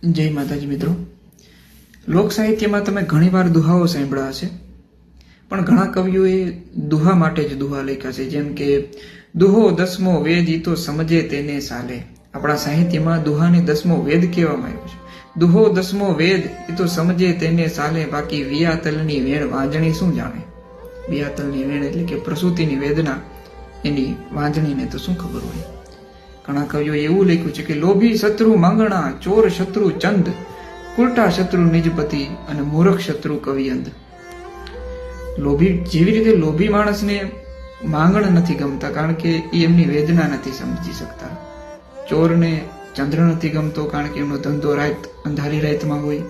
જય માતાજી મિત્રો, લોક સાહિત્યમાં તમે ઘણીવાર દુહાઓ સાંભળ્યા હશે, પણ ઘણા કવિઓએ દુહા માટે જ દુહા લખ્યા છે. જેમ કે દુહો દસમો વેદ ઈ તો સમજે તેને સાલે. આપણા સાહિત્યમાં દુહાને દસમો વેદ કહેવામાં આવ્યો છે. દુહો દસમો વેદ ઈ તો સમજે તેને સાલે, બાકી વિયાતલની વેણ વાંજણી શું જાણે. વિયાતલની વેણ એટલે કે પ્રસૂતિની વેદના, એની વાંજણીને તો શું ખબર હોય. ઘણા કવિઓએ એવું લખ્યું છે કે લોભી શત્રુ માંગણા, ચોર શત્રુ ચંદ, કુલટા શત્રુ નિજપતિ અને મૂર્ખ શત્રુ કવિયંદ. લોભી, જેવી રીતે લોભી માણસને માંગણ નથી ગમતા કારણ કે એ એમની વેદના નથી સમજી શકતા. ચોરને ચંદ્ર નથી ગમતો કારણ કે એમનો ધંધો રાત અંધારી રાતમાં હોય.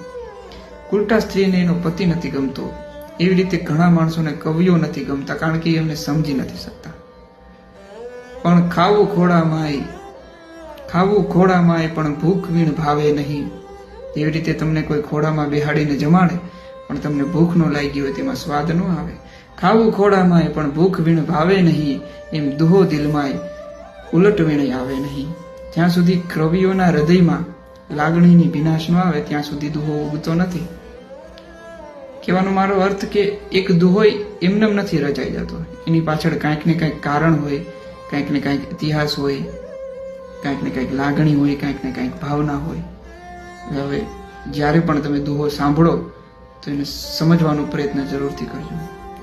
કુલટા સ્ત્રીને એનો પતિ નથી ગમતો. એવી રીતે ઘણા માણસોને કવિઓ નથી ગમતા કારણ કે એમને સમજી નથી શકતા. પણ ખાવું ખોડામાંય પણ ભૂખ વીણ ભાવે નહીં. એવી રીતે તમને કોઈ ખોડામાં બેહાડીને જમાડે પણ તમને ભૂખ ન લાગી હોય, તેમાં સ્વાદ ન આવે. ખાવું ખોડામાંય પણ ભૂખ વીણ ભાવે નહીં, એમ દુહો દિલમાંય ઉલટ વીણ આવે નહીં. જ્યાં સુધી કવિઓના હૃદયમાં લાગણીની વિનાશ ન આવે ત્યાં સુધી દુહો ઉગતો નથી. કહેવાનો મારો અર્થ કે એક દુહો એમનેમ નથી રચાઈ જતો. એની પાછળ કાંઈક ને કાંઈક કારણ હોય, કાંઈક ને કાંઈક ઇતિહાસ હોય, કાંઈક ને કાંઈક લાગણી હોય, કાંઈક ને કાંઈક ભાવના હોય. હવે જ્યારે પણ તમે દુહો સાંભળો તો એને સમજવાનો પ્રયત્ન જરૂરથી કરજો.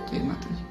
જય માતાજી.